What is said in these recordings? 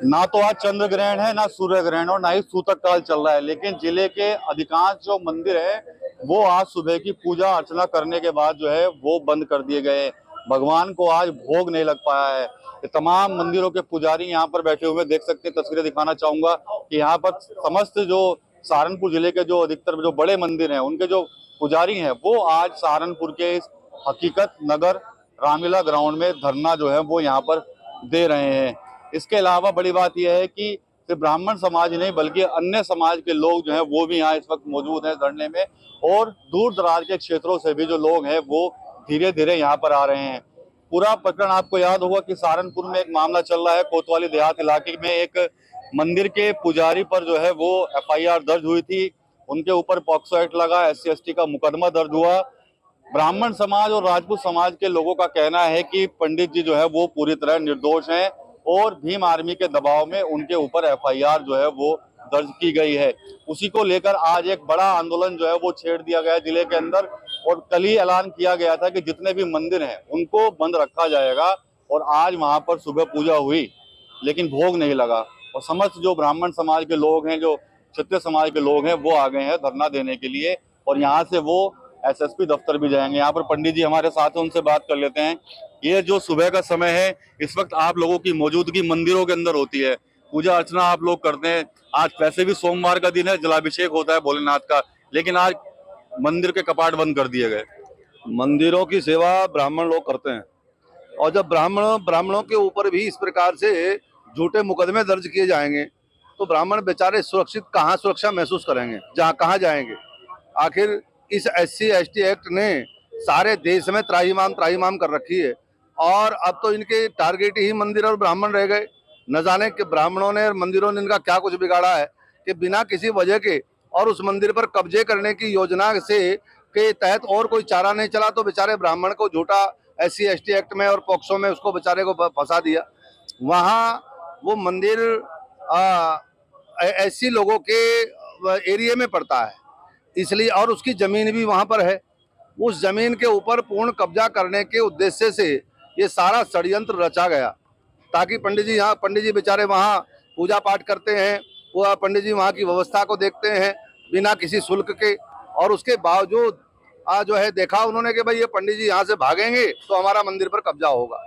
ना तो आज चंद्र ग्रहण है, ना सूर्य ग्रहण और ना ही सूतक काल चल रहा है, लेकिन जिले के अधिकांश जो मंदिर है वो आज सुबह की पूजा अर्चना करने के बाद जो है वो बंद कर दिए गए हैं। भगवान को आज भोग नहीं लग पाया है। ये तमाम मंदिरों के पुजारी यहाँ पर बैठे हुए देख सकते हैं। तस्वीरें दिखाना चाहूंगा कि यहाँ पर समस्त जो सहारनपुर जिले के जो अधिकतर जो बड़े मंदिर हैं उनके जो पुजारी हैं वो आज सहारनपुर के इस हकीकत नगर रामलीला ग्राउंड में धरना जो है वो यहाँ पर दे रहे हैं। इसके अलावा बड़ी बात यह है कि सिर्फ ब्राह्मण समाज ही नहीं बल्कि अन्य समाज के लोग जो हैं वो भी यहाँ इस वक्त मौजूद हैं धरने में, और दूर दराज के क्षेत्रों से भी जो लोग हैं वो धीरे धीरे यहाँ पर आ रहे हैं। पूरा प्रकरण आपको याद होगा कि सहारनपुर में एक मामला चल रहा है। कोतवाली देहात इलाके में एक मंदिर के पुजारी पर जो है वो एफआईआर दर्ज हुई थी। उनके ऊपर पॉक्सो एक्ट लगा, SC ST का मुकदमा दर्ज हुआ। ब्राह्मण समाज और राजपूत समाज के लोगों का कहना है कि पंडित जी जो है वो पूरी तरह निर्दोष हैं और भीम आर्मी के दबाव में उनके ऊपर एफआईआर जो है वो दर्ज की गई है। उसी को लेकर आज एक बड़ा आंदोलन जो है वो छेड़ दिया गया है जिले के अंदर, और कल ही ऐलान किया गया था कि जितने भी मंदिर हैं उनको बंद रखा जाएगा। और आज वहां पर सुबह पूजा हुई लेकिन भोग नहीं लगा, और समस्त जो ब्राह्मण समाज के लोग हैं, जो क्षत्रिय समाज के लोग हैं, वो आ गए हैं धरना देने के लिए। और यहाँ से वो SSP दफ्तर भी जाएंगे। यहाँ पर पंडित जी हमारे साथ हैं, उनसे बात कर लेते हैं। ये जो सुबह का समय है, इस वक्त आप लोगों की मौजूदगी मंदिरों के अंदर होती है, पूजा अर्चना आप लोग करते हैं। आज वैसे भी सोमवार का दिन है, जलाभिषेक होता है भोलेनाथ का, लेकिन आज मंदिर के कपाट बंद कर दिए गए। मंदिरों की सेवा ब्राह्मण लोग करते हैं, और जब ब्राह्मणों के ऊपर भी इस प्रकार से झूठे मुकदमे दर्ज किए जाएंगे तो ब्राह्मण बेचारे सुरक्षित कहाँ सुरक्षा महसूस करेंगे, जहाँ कहाँ जाएंगे। आखिर इस SC ST एक्ट ने सारे देश में त्राहिमाम कर रखी है, और अब तो इनके टारगेट ही मंदिर और ब्राह्मण रह गए। न जाने कि ब्राह्मणों ने और मंदिरों ने इनका क्या कुछ बिगाड़ा है कि बिना किसी वजह के और उस मंदिर पर कब्जे करने की योजना से के तहत और कोई चारा नहीं चला तो बेचारे ब्राह्मण को झूठा SC ST एक्ट में और पॉक्सो में उसको बेचारे को फंसा दिया। वहाँ वो मंदिर ऐसी लोगों के एरिया में पड़ता है, इसलिए, और उसकी जमीन भी वहाँ पर है। उस जमीन के ऊपर पूर्ण कब्जा करने के उद्देश्य से ये सारा षड्यंत्र रचा गया, ताकि पंडित जी बेचारे वहाँ पूजा पाठ करते हैं। वो पंडित जी वहाँ की व्यवस्था को देखते हैं बिना किसी शुल्क के, और उसके बावजूद जो है देखा उन्होंने कि भाई ये पंडित जी यहाँ से भागेंगे तो हमारा मंदिर पर कब्जा होगा,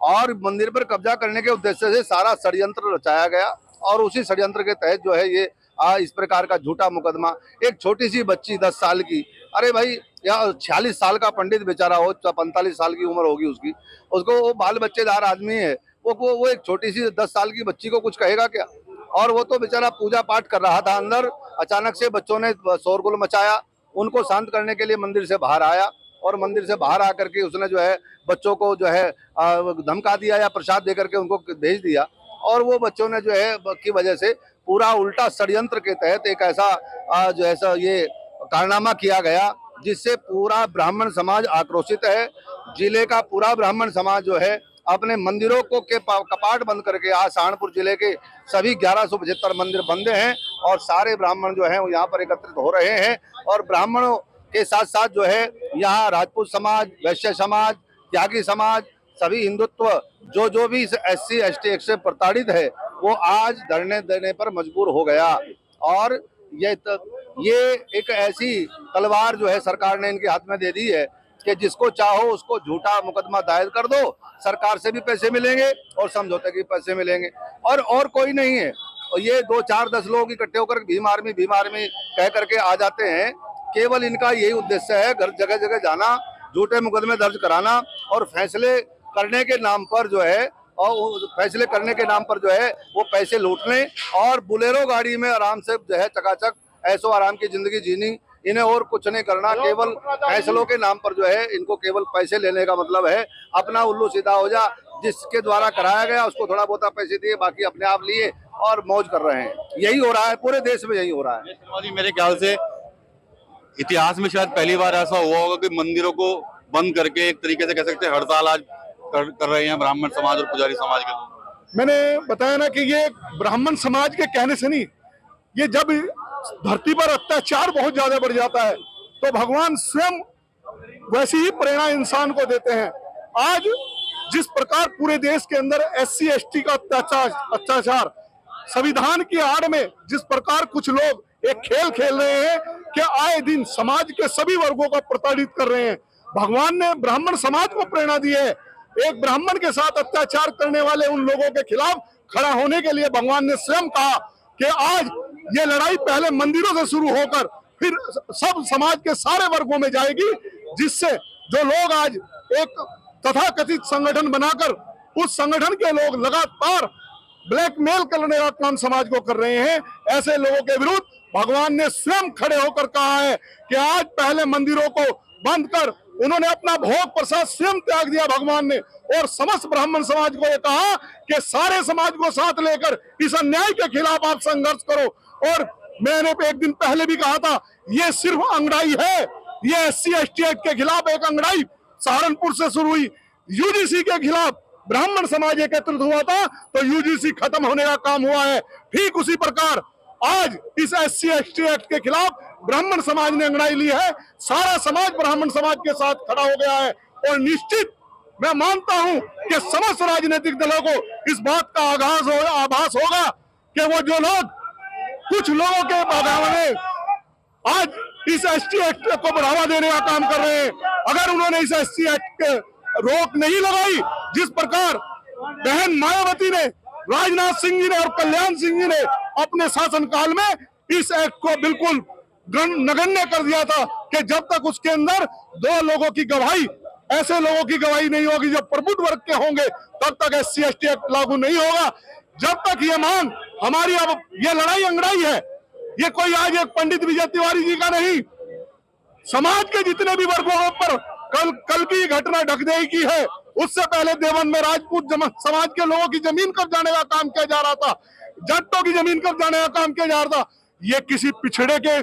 और मंदिर पर कब्जा करने के उद्देश्य से सारा षड्यंत्र रचाया गया। और उसी षड्यंत्र के तहत जो है ये इस प्रकार का झूठा मुकदमा। एक छोटी सी बच्ची 10 साल की, अरे भाई या 46 साल का पंडित बेचारा हो, 45 साल की उम्र होगी उसकी, उसको वो बाल बच्चेदार आदमी है, वो एक छोटी सी 10 साल की बच्ची को कुछ कहेगा क्या। और वो तो बेचारा पूजा पाठ कर रहा था अंदर, अचानक से बच्चों ने शोरगुल मचाया, उनको शांत करने के लिए मंदिर से बाहर आया, और मंदिर से बाहर आकर के उसने जो है बच्चों को जो है धमका दिया या प्रसाद देकर के उनको भेज दिया। और वो बच्चों ने जो है की वजह से पूरा उल्टा षड्यंत्र के तहत एक ऐसा जो ऐसा ये कारनामा किया गया जिससे पूरा ब्राह्मण समाज आक्रोशित है। जिले का पूरा ब्राह्मण समाज जो है अपने मंदिरों को के कपाट बंद करके आज सहारनपुर जिले के सभी 1175 मंदिर बंद हैं, और सारे ब्राह्मण जो हैं वो यहाँ पर एकत्रित हो रहे हैं। और ब्राह्मणों के साथ साथ जो है यहाँ राजपूत समाज, वैश्य समाज, त्यागी समाज, सभी हिंदुत्व जो भी इस SC ST एक्ट से प्रताड़ित है वो आज धरने देने पर मजबूर हो गया। और ये एक ऐसी तलवार जो है सरकार ने इनके हाथ में दे दी है कि जिसको चाहो उसको झूठा मुकदमा दायर कर दो, सरकार से भी पैसे मिलेंगे और समझौते के पैसे मिलेंगे, और कोई नहीं है। और ये 2 4 10 लोग इकट्ठे होकर भीम आर्मी कह करके आ जाते हैं। केवल इनका यही उद्देश्य है, घर जगह जगह जाना, झूठे मुकदमे दर्ज कराना, और फैसले करने के नाम पर जो है वो पैसे लूटने, और बुलेरो गाड़ी में आराम से जो है चकाचक ऐशो आराम की जिंदगी जीनी। इन्हें और कुछ नहीं करना, केवल फैसलों के नाम पर जो है इनको केवल पैसे लेने का मतलब है। अपना उल्लू सीधा हो जा, जिसके द्वारा कराया गया उसको थोड़ा बहुत पैसे दिए, बाकी अपने आप लिए और मौज कर रहे हैं। यही हो रहा है पूरे देश में, यही हो रहा है। मेरे ख्याल से इतिहास में शायद पहली बार ऐसा हुआ होगा कि मंदिरों को बंद करके एक तरीके से कह सकते हैं हड़ताल आज कर रहे हैं ब्राह्मण समाज और पुजारी समाज के लोग। मैंने बताया ना कि ये ब्राह्मण समाज के कहने से नहीं, ये जब धरती पर अत्याचार बहुत ज्यादा बढ़ जाता है तो भगवान स्वयं वैसी ही प्रेरणा इंसान को देते हैं। आज जिस प्रकार पूरे देश के अंदर SC ST का अत्याचार, संविधान की आड़ में जिस प्रकार कुछ लोग एक खेल खेल रहे हैं कि आए दिन समाज के सभी वर्गों का प्रताड़ित कर रहे हैं। भगवान ने ब्राह्मण समाज को प्रेरणा दी है। एक ब्राह्मण के साथ अत्याचार करने वाले उन लोगों के खिलाफ खड़ा होने के लिए भगवान ने स्वयं कहा कि आज ये लड़ाई पहले मंदिरों से शुरू होकर फिर सब समाज के सारे वर्गों में जाएगी, जिससे जो लोग आज एक तथाकथित संगठन बनाकर उस संगठन के लोग लगातार ब्लैकमेल करने का काम समाज को कर रहे हैं, ऐसे लोगों के विरुद्ध भगवान ने स्वयं खड़े होकर कहा है कि आज पहले मंदिरों को बंद कर, उन्होंने अपना भोग प्रसाद स्वयं त्याग दिया भगवान ने, और समस्त ब्राह्मण समाज को ये कहा कि सारे समाज को साथ लेकर इस अन्याय के खिलाफ आप संघर्ष करो। और मैंने एक दिन पहले भी कहा था, ये सिर्फ अंगड़ाई है, ये SC ST एक्ट के खिलाफ एक अंगड़ाई सहारनपुर से शुरू हुई। UGC के खिलाफ ब्राह्मण समाज एकत्रित हुआ था तो UGC खत्म होने का काम हुआ है। ठीक उसी प्रकार आज इस SC ST एक्ट के खिलाफ ब्राह्मण समाज ने अंगड़ाई ली है। सारा समाज ब्राह्मण समाज के साथ खड़ा हो गया है और निश्चित मैं मानता हूं कि समस्त राजनीतिक दलों को इस बात का आभास होगा कि वो जो लोग कुछ लोगों के बढ़ावे आज इस ST एक्ट को बढ़ावा देने का काम कर रहे हैं, अगर उन्होंने इस SC एक्ट के रोक नहीं लगाई, जिस प्रकार बहन मायावती ने, राजनाथ सिंह जी ने और कल्याण सिंह जी ने अपने शासनकाल में इस एक्ट को बिल्कुल नगण्य कर दिया था कि जब तक उसके अंदर दो लोगों की गवाही, ऐसे लोगों की गवाही नहीं होगी जो प्रबुद्ध वर्ग के होंगे, तब तक SC ST एक्ट लागू नहीं होगा। जब तक ये मांग हमारी, अब ये लड़ाई अंगड़ाई है, ये कोई आज एक पंडित विजय तिवारी जी का नहीं, समाज के जितने भी वर्गों पर कल की घटना ढकदेही की है, उससे पहले देवबंद में राजपूत समाज के लोगों की जमीन कब्जाने का काम किया जा रहा था, जट्टों की जमीन कब्जाने का काम किया जा रहा था। ये किसी पिछड़े के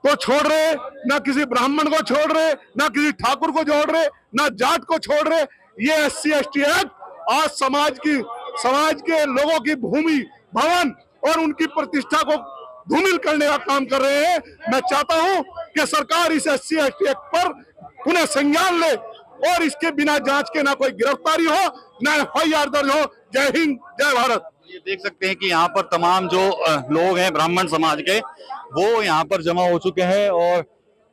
को छोड़ रहे, ना किसी ब्राह्मण को छोड़ रहे, ना किसी ठाकुर को जोड़ रहे, ना जाट को छोड़ रहे। ये SC ST एक्ट आज समाज के लोगों की भूमि, भवन और उनकी प्रतिष्ठा को धूमिल करने का काम कर रहे हैं। मैं चाहता हूं कि सरकार इस SC ST एक्ट पर पुनः संज्ञान ले और इसके बिना जांच के ना कोई गिरफ्तारी हो, ना FIR दर्ज हो। जय हिंद, जय भारत। ये देख सकते हैं कि यहाँ पर तमाम जो लोग हैं ब्राह्मण समाज के, वो यहाँ पर जमा हो चुके हैं और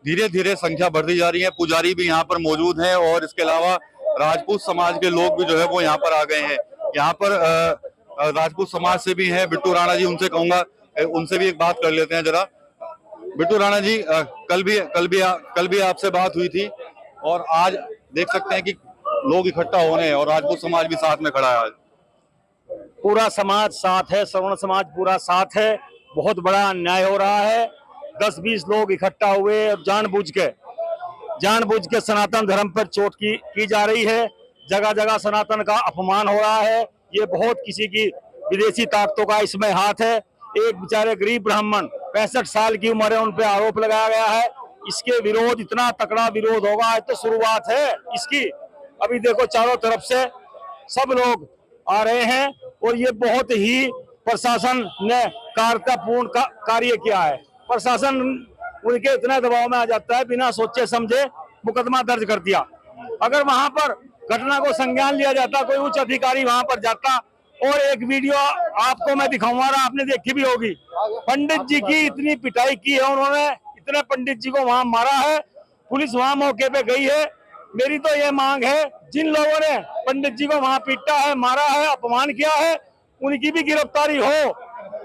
धीरे धीरे संख्या बढ़ती जा रही है। पुजारी भी यहाँ पर मौजूद हैं और इसके अलावा राजपूत समाज के लोग भी जो है वो यहाँ पर आ गए हैं। यहाँ पर राजपूत समाज से भी हैं बिट्टू राणा जी, उनसे कहूंगा उनसे भी एक बात कर लेते हैं जरा। बिट्टू राणा जी, कल भी आपसे बात हुई थी और आज देख सकते हैं कि लोग इकट्ठा हो रहे हैं और राजपूत समाज भी साथ में खड़ा है। आज पूरा समाज साथ है, श्रवण समाज पूरा साथ है। बहुत बड़ा अन्याय हो रहा है। 10-20 लोग इकट्ठा हुए और जानबूझ के सनातन धर्म पर चोट की जा रही है। जगह जगह सनातन का अपमान हो रहा है। ये बहुत किसी की विदेशी ताकतों का इसमें हाथ है। एक बेचारे गरीब ब्राह्मण 65 साल की उम्र है, उन पे आरोप लगाया गया है। इसके विरोध, इतना तकड़ा विरोध होगा, तो शुरुआत है इसकी। अभी देखो चारों तरफ से सब लोग आ रहे हैं और ये बहुत ही प्रशासन ने कार्य किया है। प्रशासन उनके इतना दबाव में आ जाता है, बिना सोचे समझे मुकदमा दर्ज कर दिया। अगर वहां पर घटना को संज्ञान लिया जाता, कोई उच्च अधिकारी वहां पर जाता। और एक वीडियो आपको मैं दिखाऊंगा, आपने देखी भी होगी, पंडित जी की इतनी पिटाई की है उन्होंने, इतने पंडित जी को वहां मारा है। पुलिस वहां मौके पे गई है। मेरी तो ये मांग है, जिन लोगों ने पंडित जी को वहां पीटा है, मारा है, अपमान किया है, उनकी भी गिरफ्तारी हो।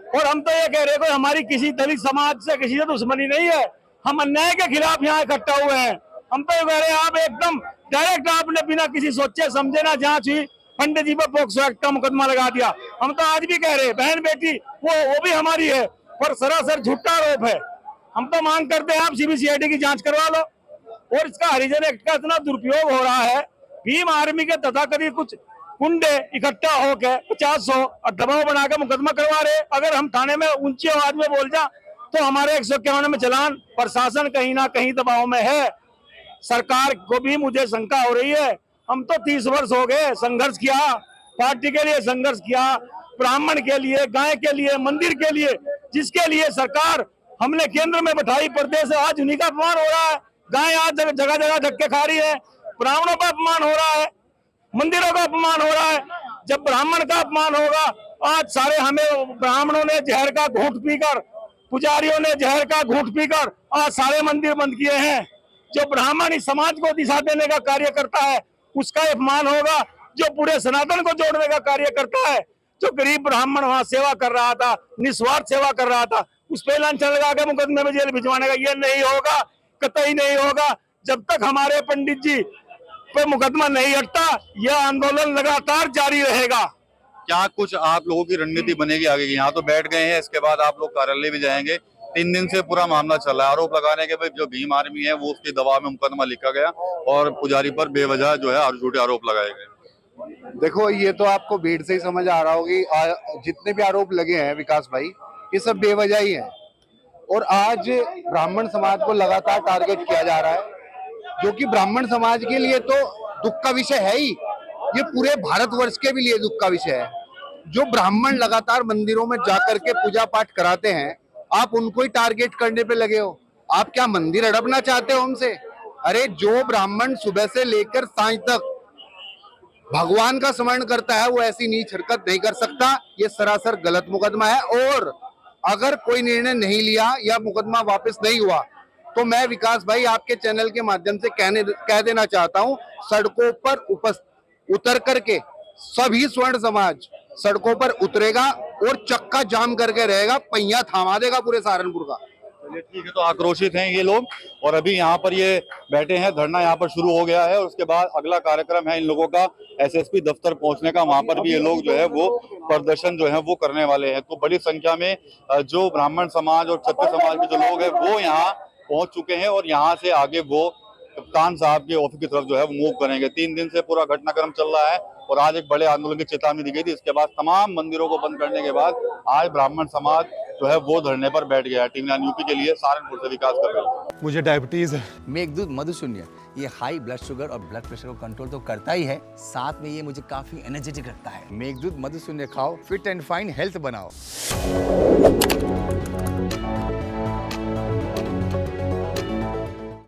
और हम तो ये कह रहे हैं, हमारी किसी दलित समाज से किसी से दुश्मनी नहीं है। हम अन्याय के खिलाफ यहाँ इकट्ठा हुए हैं। हम तो ये कह रहे हैं, आप एकदम डायरेक्ट आपने बिना किसी सोचे समझे ना जांच हुई, पंडित जी पर पोक्सो एक्ट का मुकदमा लगा दिया। हम तो आज भी कह रहे हैं, बहन बेटी वो भी हमारी है, पर सरासर झूठा आरोप है। हम तो मांग करते हैं, आप CBCID की जांच करवा लो। और इसका हरिजन एक्ट का इतना दुरुपयोग हो रहा है। भीम आर्मी के तथाकथित कुछ गुंडे इकट्ठा होकर 50-100 और दबाव बनाकर मुकदमा करवा रहे। अगर हम थाने में ऊंची आवाज में बोल जा तो हमारे 151 में चलान। प्रशासन कहीं ना कहीं दबाव में है। सरकार को भी मुझे शंका हो रही है। हम तो 30 वर्ष हो गए संघर्ष किया, पार्टी के लिए संघर्ष किया, ब्राह्मण के लिए, गाय के लिए, मंदिर के लिए, जिसके लिए सरकार हमने केंद्र में बैठाई, प्रदेश आज उन्हीं का अपमान हो रहा है। गाय आज जगह जगह धक्के खा रही है, ब्राह्मणों का अपमान हो रहा है। मंदिरों का अपमान हो रहा है। जब ब्राह्मण का अपमान होगा, आज सारे हमें ब्राह्मणों ने जहर का घूंट पीकर, पुजारियों ने जहर का घूंट पीकर आज सारे मंदिर बंद किए हैं। जो ब्राह्मण इस समाज को दिशा देने का कार्य करता है उसका अपमान होगा। जो पूरे सनातन को जोड़ने का कार्य करता है, जो गरीब ब्राह्मण वहां सेवा कर रहा था, निस्वार्थ सेवा कर रहा था, उस पे लांछन लगा के मुकदमे में जेल भिजवाने का ये नहीं होगा, कतई नहीं होगा। जब तक हमारे पंडित जी पे मुकदमा नहीं हटता, यह आंदोलन लगातार जारी रहेगा। क्या कुछ आप लोगों की रणनीति बनेगी आगे की? यहाँ तो बैठ गए हैं, इसके बाद आप लोग कार्यालय भी जाएंगे। 3 दिन से पूरा मामला चल रहा है, आरोप लगाने के भाई जो भीम आर्मी है वो उसके दबाव में मुकदमा लिखा गया और पुजारी पर बेवजह जो है झूठे आरोप लगाए गए। देखो, ये तो आपको भीड़ से ही समझ आ रहा होगी, जितने भी आरोप लगे हैं विकास भाई, ये सब बेवजह ही है। और आज ब्राह्मण समाज को लगातार टारगेट किया जा रहा है, जो कि ब्राह्मण समाज के लिए तो दुख का विषय है ही, ये पूरे भारतवर्ष के भी लिए दुख का विषय है। जो ब्राह्मण लगातार मंदिरों में जाकर के पूजा पाठ कराते हैं, आप उनको ही टारगेट करने पे लगे हो। आप क्या मंदिर हड़पना चाहते हो हमसे? अरे जो ब्राह्मण सुबह से लेकर सांझ तक भगवान का स्मरण करता है, वो ऐसी नीच हरकत नहीं कर सकता। ये सरासर गलत मुकदमा है। और अगर कोई निर्णय नहीं लिया या मुकदमा वापस नहीं हुआ, तो मैं विकास भाई आपके चैनल के माध्यम से कह देना चाहता हूं, सड़कों पर उतर करके सभी स्वर्ण समाज सड़कों पर उतरेगा और चक्का जाम करके रहेगा, पहिया थामा देगा पूरे सहारनपुर का। चलिए ठीक है, तो आक्रोशित हैं ये लोग और अभी यहाँ पर ये बैठे हैं, धरना यहाँ पर शुरू हो गया है और उसके बाद अगला कार्यक्रम है इन लोगों का एसएसपी दफ्तर पहुंचने का। वहां पर भी ये लोग जो है वो प्रदर्शन जो है वो करने वाले हैं। तो बड़ी संख्या में जो ब्राह्मण समाज और क्षत्रिय समाज के जो लोग हैं वो यहाँ पहुंच चुके हैं और यहाँ से आगे वो कप्तान साहब के ऑफिस की तरफ जो है वो मूव करेंगे। 3 दिन से पूरा घटनाक्रम चल रहा है और आज एक बड़े आंदोलन की चेतावनी दी गई थी। इसके बाद तमाम मंदिरों को बंद करने के बाद आज ब्राह्मण समाज जो है वो धरने पर बैठ गया है। टीवी 9 यूपी के लिए सहारनपुर से विकास कर रहे हैं। मुझे डायबिटीज है। मेघदूत मधुशून्य ये हाई ब्लड शुगर और ब्लड प्रेशर को कंट्रोल तो करता ही है, साथ में ये मुझे काफी एनर्जेटिक रखता है। मेघदूत मधुशून्य खाओ, फिट एंड फाइन हेल्थ बनाओ।